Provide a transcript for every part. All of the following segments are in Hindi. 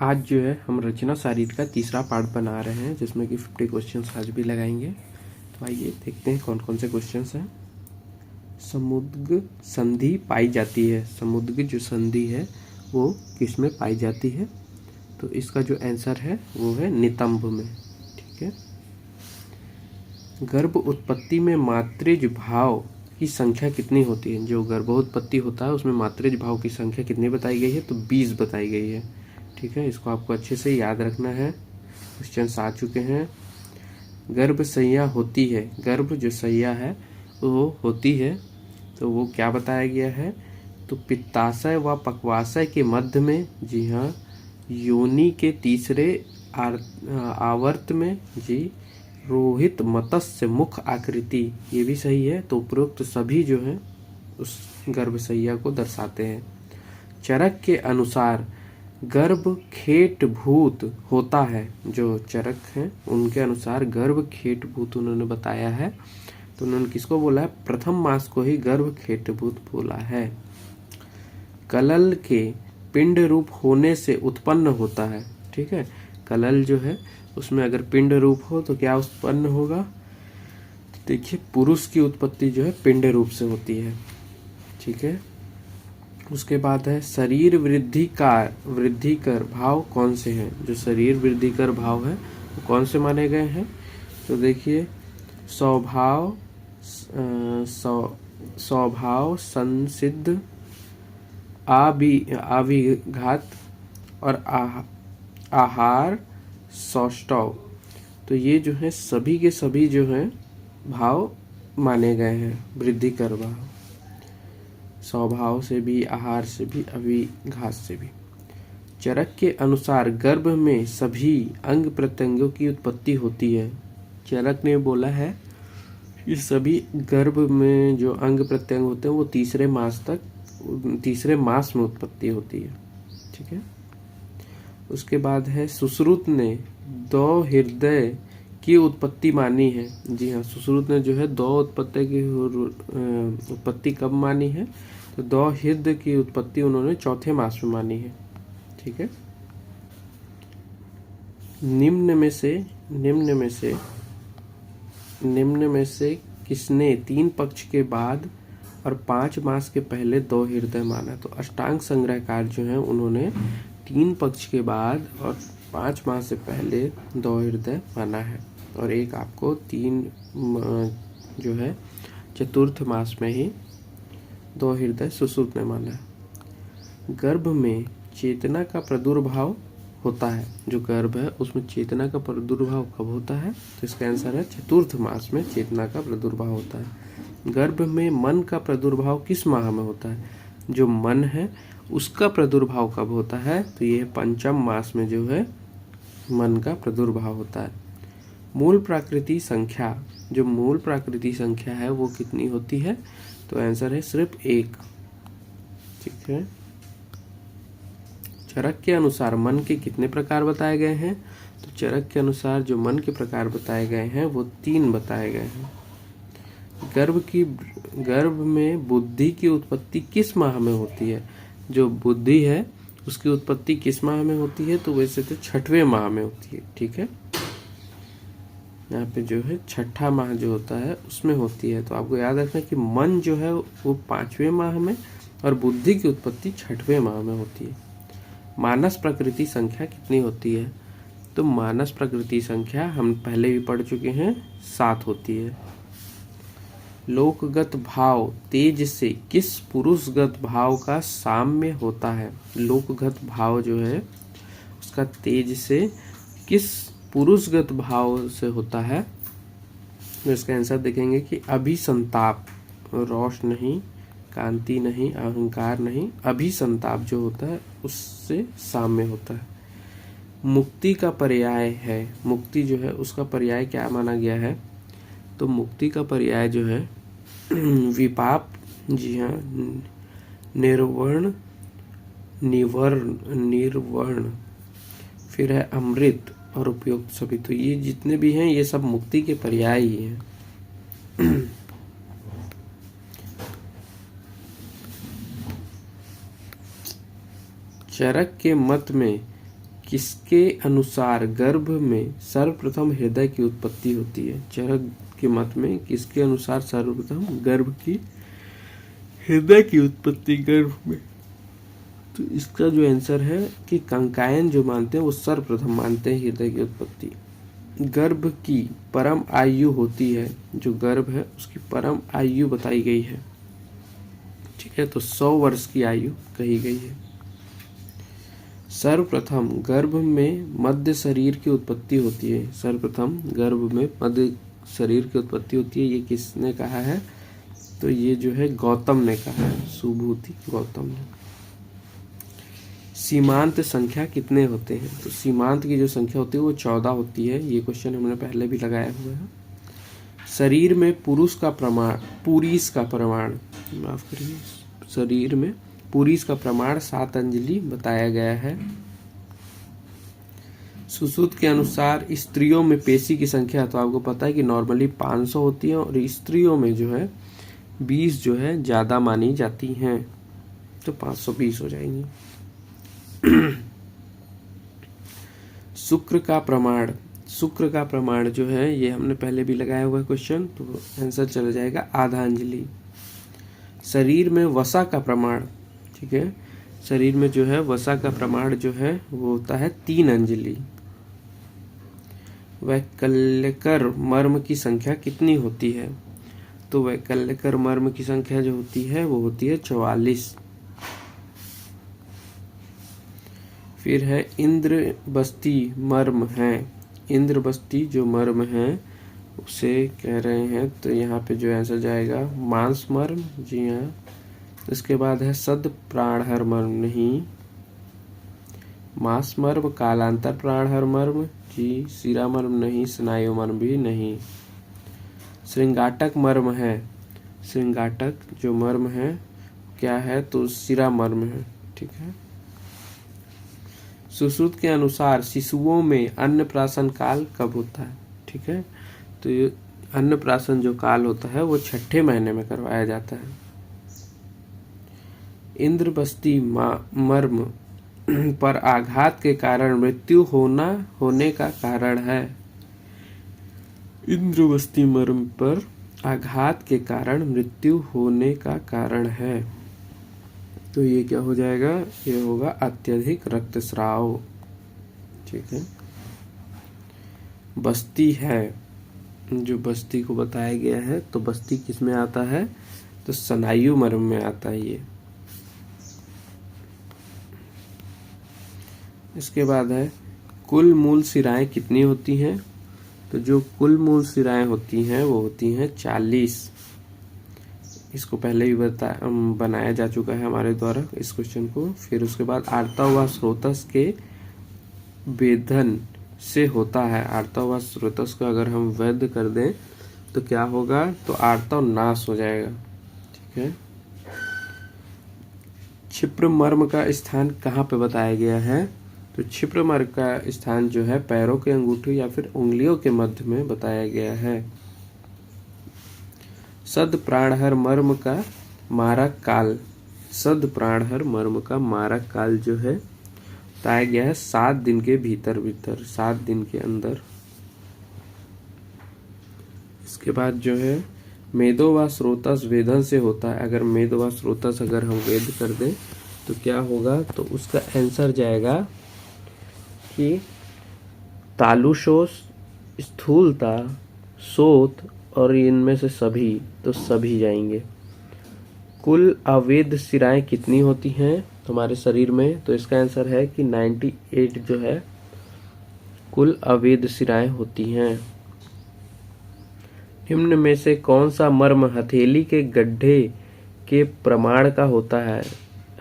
आज जो है हम रचना शारीर का तीसरा पार्ट बना रहे हैं, जिसमें कि 50 क्वेश्चंस आज भी लगाएंगे। तो आइए देखते हैं कौन कौन से क्वेश्चंस हैं। समुद्र संधि पाई जाती है, समुद्र जो संधि है वो किस में पाई जाती है? तो इसका जो आंसर है वो है नितंब में। ठीक है। गर्भ उत्पत्ति में मातृज भाव की संख्या कितनी होती है? जो गर्भोत्पत्ति होता है उसमें मातृज भाव की संख्या कितनी बताई गई है? तो 20 बताई गई है। ठीक है, इसको आपको अच्छे से याद रखना है। क्वेश्चन आ चुके हैं। गर्भ सैया होती है, गर्भ जो सैया है वो होती है, तो वो क्या बताया गया है? तो पित्ताशय व पक्वाशय के मध्य में, जी हाँ, योनि के तीसरे आवर्त में, जी, रोहित मत्स्य मुख आकृति, ये भी सही है। तो उपरोक्त सभी जो है उस गर्भसैया को दर्शाते हैं। चरक के अनुसार गर्भ खेटभूत होता है, जो चरक हैं उनके अनुसार गर्भ खेटभूत उन्होंने बताया है। तो उन्होंने किसको बोला है? प्रथम मास को ही गर्भ खेटभूत बोला है। कलल के पिंड रूप होने से उत्पन्न होता है। ठीक है, कलल जो है उसमें अगर पिंड रूप हो तो क्या उत्पन्न होगा? देखिए, पुरुष की उत्पत्ति जो है पिंड रूप से होती है। ठीक है। उसके बाद है शरीर वृद्धि कर भाव कौन से हैं? जो शरीर वृद्धि कर भाव है वो कौन से माने गए हैं? तो देखिए, स्वभाव स्वभाव संसिद्ध, आविघात और आहार सौष्ठव। तो ये जो है सभी के सभी जो हैं भाव माने गए हैं वृद्धि कर भाव। स्वभाव से भी, आहार से भी, अभिघात से भी। चरक के अनुसार गर्भ में सभी अंग प्रत्यंगों की उत्पत्ति होती है। चरक ने बोला है कि सभी गर्भ में जो अंग प्रत्यंग होते हैं वो तीसरे मास में उत्पत्ति होती है। ठीक है। उसके बाद है सुश्रुत ने दो हृदय की उत्पत्ति मानी है। जी हाँ, सुश्रुत ने जो है दो उत्पत्ति कब मानी है? तो दो हृदय की उत्पत्ति उन्होंने चौथे मास में मानी है। ठीक है। निम्न में से किसने 3 पक्ष के बाद और 5 मास के पहले 2 हृदय माना? तो अष्टांग संग्रहकार जो है उन्होंने 3 पक्ष के बाद और 5 मास से पहले 2 हृदय माना है, और एक आपको 3 जो है चतुर्थ मास में ही 2 हृदय सुश्रुत ने माना है। गर्भ में चेतना का प्रादुर्भाव होता है, जो गर्भ है उसमें चेतना का प्रादुर्भाव कब होता है? तो इसका आंसर है चतुर्थ मास में चेतना का प्रादुर्भाव होता है। गर्भ में मन का प्रादुर्भाव किस माह में होता है? जो मन है उसका प्रादुर्भाव कब होता है? तो ये पंचम मास में जो है मन का प्रादुर्भाव होता है। मूल प्राकृतिक संख्या, जो मूल प्राकृतिक संख्या है वो कितनी होती है? तो आंसर है सिर्फ 1। ठीक है। चरक के अनुसार मन के कितने प्रकार बताए गए हैं? तो चरक के अनुसार जो मन के प्रकार बताए गए हैं वो 3 बताए गए हैं। गर्भ में बुद्धि की उत्पत्ति किस माह में होती है? जो बुद्धि है उसकी उत्पत्ति किस माह में होती है? तो वैसे तो 6वें माह में होती है। ठीक है, यहाँ पे जो है 6ठा माह जो होता है उसमें होती है। तो आपको याद रखना कि मन जो है वो 5वें माह में और बुद्धि की उत्पत्ति 6वें माह में होती है। मानस प्रकृति संख्या कितनी होती है? तो मानस प्रकृति संख्या हम पहले भी पढ़ चुके हैं, 7 होती है। लोकगत भाव तेज से किस पुरुषगत भाव का साम्य होता है? लोकगत भाव जो है उसका तेज से किस पुरुषगत भाव से होता है? तो इसका आंसर देखेंगे कि अभिसंताप, रोष नहीं, कांति नहीं, अहंकार नहीं, अभिसंताप जो होता है उससे साम्य होता है। मुक्ति का पर्याय है, मुक्ति जो है उसका पर्याय क्या माना गया है? तो मुक्ति का पर्याय जो है विपाप, जी हाँ, निर्वर्ण, निर्वर्ण, फिर है अमृत और उपयुक्त सभी। तो ये जितने भी हैं ये सब मुक्ति के पर्याय ही हैं। चरक के मत में किसके अनुसार गर्भ में सर्वप्रथम हृदय की उत्पत्ति होती है? चरक के मत में किसके अनुसार सर्वप्रथम गर्भ की हृदय की उत्पत्ति गर्भ में? तो इसका जो आंसर है कि कंकायन जो मानते हैं वो सर्वप्रथम मानते हैं हृदय की उत्पत्ति। गर्भ की परम आयु होती है, जो गर्भ है उसकी परम आयु बताई गई है। ठीक है, तो 100 वर्ष की आयु कही गई है। सर्वप्रथम गर्भ में मध्य शरीर की उत्पत्ति होती है। सर्वप्रथम गर्भ में मध्य शरीर की उत्पत्ति होती है, ये किसने कहा है? तो ये जो है गौतम ने कहा है, सुभूति गौतम ने। सीमांत संख्या कितने होते हैं? तो सीमांत की जो संख्या होती है वो 14 होती है। ये क्वेश्चन हमने पहले भी लगाया हुआ है। शरीर में पुरुष का प्रमाण माफ करिए, शरीर में पुरुष का प्रमाण 7 अंजलि बताया गया है। सुश्रुत के अनुसार स्त्रियों में पेशी की संख्या, तो आपको पता है कि नॉर्मली 500 होती है और स्त्रियों में जो है 20 जो है ज्यादा मानी जाती हैं, तो 520 हो जाएंगी। शुक्र का प्रमाण जो है ये हमने पहले भी लगाया हुआ है क्वेश्चन, तो आंसर चला जाएगा आधा अंजलि। शरीर में वसा का प्रमाण, ठीक है, शरीर में जो है वसा का प्रमाण जो है वो होता है 3 अंजलि। वैकल्यकर मर्म की संख्या कितनी होती है? तो वैकल्यकर मर्म की संख्या जो होती है वो होती है 44। फिर है इंद्र बस्ती मर्म है। इंद्र बस्ती जो मर्म है उसे कह रहे हैं, तो यहाँ पे जो आंसर जाएगा मांस मर्म, जी हाँ। इसके बाद है सद प्राणहर मर्म, नहीं। मांस मर्म, कालांतर प्राणहर मर्म, जी। शिरा मर्म नहीं, स्नायु मर्म भी नहीं। श्रृंगाटक मर्म है। श्रृंगाटक जो मर्म है क्या है? तो शिरा मर्म है, ठीक है। सुश्रुत के अनुसार शिशुओं में अन्नप्राशन काल कब होता है? ठीक है, तो ये अन्नप्राशन जो काल होता है वो 6ठे महीने में करवाया जाता है। इंद्रबस्ती मर्म पर आघात के कारण मृत्यु होने का कारण है। इंद्रबस्ती मर्म पर आघात के कारण मृत्यु होने का कारण है, तो ये क्या हो जाएगा? ये होगा अत्यधिक रक्तस्राव, ठीक है। बस्ती है, जो बस्ती को बताया गया है, तो बस्ती किस में आता है? तो स्नायु मर्म में आता है ये। इसके बाद है कुल मूल शिराएं कितनी होती हैं? तो जो कुल मूल शिराएं होती हैं वो होती हैं 40। इसको पहले भी बनाया जा चुका है हमारे द्वारा इस क्वेश्चन को। फिर उसके बाद आर्तव व स्रोतस के वेधन से होता है। आर्तव व स्रोतस को अगर हम वैध कर दें तो क्या होगा? तो आर्तव नाश हो जाएगा, ठीक है। क्षिप्र मर्म का स्थान कहाँ पे बताया गया है? तो क्षिप्र मर्म का स्थान जो है पैरों के अंगूठे या फिर उंगलियों के मध्य में बताया गया है। सद प्राणहर मर्म का मारक काल, सद प्राणहर मर्म का मारक काल जो है बताया गया है 7 दिन के भीतर 7 दिन के अंदर। इसके बाद जो है मेदो व स्रोतस वेदन से होता है। अगर मेदो व स्रोतस अगर हम वेद कर दें तो क्या होगा? तो उसका आंसर जाएगा कि तालुशोष, स्थूलता, शोथ और इनमें से सभी, तो सभी जाएंगे। कुल अवैध शिराएं कितनी होती हैं हमारे शरीर में? तो इसका आंसर है कि 98 जो है कुल अवैध शिराएं होती हैं। निम्न में से कौन सा मर्म हथेली के गड्ढे के प्रमाण का होता है?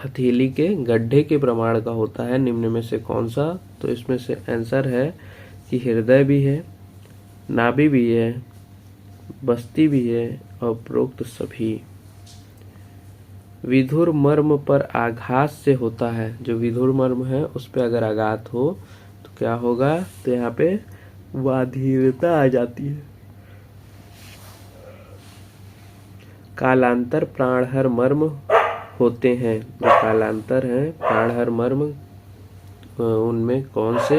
हथेली के गड्ढे के प्रमाण का होता है, निम्न में से कौन सा? तो इसमें से आंसर है कि हृदय भी है, नाभि भी है, बस्ती भी है और उपरोक्त सभी। विधुर मर्म पर आघात से होता है। जो विधुर मर्म है उस पर अगर आघात हो तो क्या होगा? तो यहाँ पे वाधीरता आ जाती है। कालांतर प्राणहर मर्म होते हैं। जो कालांतर है प्राणहर मर्म उनमें कौन से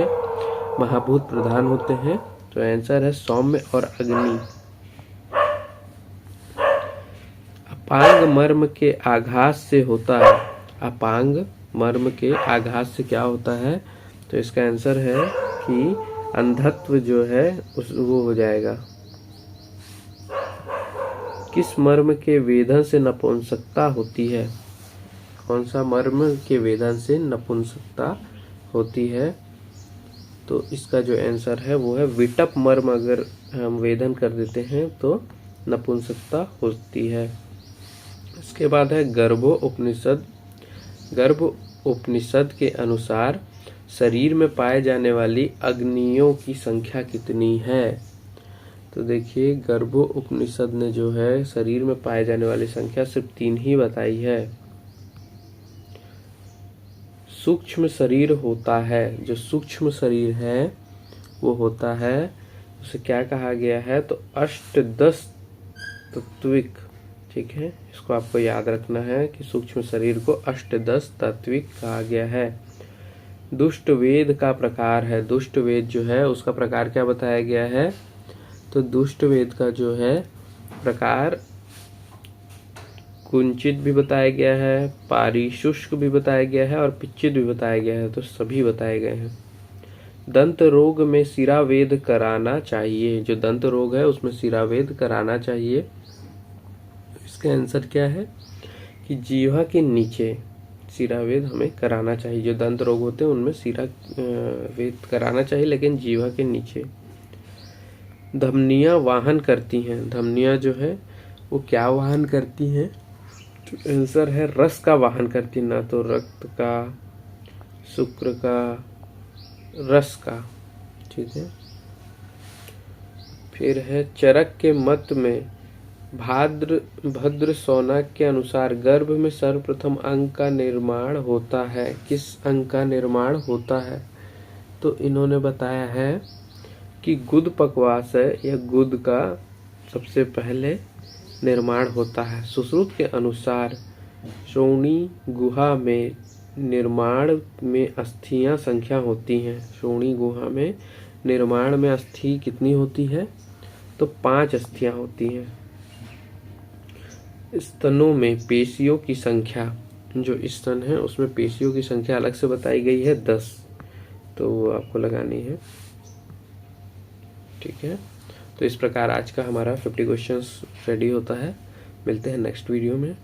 महाभूत प्रधान होते हैं? तो आंसर है सौम्य और अग्नि। अपांग मर्म के आघात से होता है। अपांग मर्म के आघात से क्या होता है? तो इसका आंसर है कि अंधत्व जो है वो हो जाएगा। किस मर्म के वेदन से नपुंसकता होती है? कौन सा मर्म के वेदन से नपुंसकता होती है? तो इसका जो आंसर है वो है विटप मर्म। अगर हम वेदन कर देते हैं तो नपुंसकता होती है। इसके बाद है गर्भो उपनिषद। गर्भ उपनिषद के अनुसार शरीर में पाए जाने वाली अग्नियों की संख्या कितनी है? तो देखिए, गर्भो उपनिषद ने जो है शरीर में पाए जाने वाली संख्या सिर्फ 3 ही बताई है। सूक्ष्म शरीर होता है, जो सूक्ष्म शरीर है वो होता है, उसे क्या कहा गया है? तो अष्टदश तत्विक। ठीक है, इसको आपको याद रखना है कि सूक्ष्म शरीर को अष्टदश तत्विक कहा गया है। दुष्ट वेद का प्रकार है। दुष्ट वेद जो है उसका प्रकार क्या बताया गया है? तो दुष्ट वेद का जो है प्रकार कुंचित भी बताया गया है, पारिशुष्क भी बताया गया है और पिच्चित भी बताया गया है। तो सभी बताए गए हैं। दंत रोग में सिरावेद कराना चाहिए। जो दंत रोग है उसमें सिरावेद कराना चाहिए। इसका आंसर क्या है कि जीवा के नीचे सिरावेद हमें कराना चाहिए। जो दंत रोग होते हैं उनमें सिरा वेद कराना चाहिए, लेकिन जीवा के नीचे। धमनियां वाहन करती हैं। धमनियां जो है वो क्या वाहन करती हैं? तो आंसर है रस का वाहन करती, ना तो रक्त का, शुक्र का, रस का। ठीक है, फिर है चरक के मत में भद्र शौनक के अनुसार गर्भ में सर्वप्रथम अंग का निर्माण होता है। किस अंग का निर्माण होता है? तो इन्होंने बताया है कि गुद पक्वाशय या गुद का सबसे पहले निर्माण होता है। सुश्रुत के अनुसार श्रोणी गुहा में निर्माण में अस्थियां संख्या होती हैं। श्रोणी गुहा में निर्माण में अस्थि कितनी होती है? तो 5 अस्थियां होती हैं। स्तनों में पेशियों की संख्या, जो स्तन है उसमें पेशियों की संख्या अलग से बताई गई है 10, तो वो आपको लगानी है। ठीक है, तो इस प्रकार आज का हमारा 50 क्वेश्चंस रेडी होता है। मिलते हैं नेक्स्ट वीडियो में।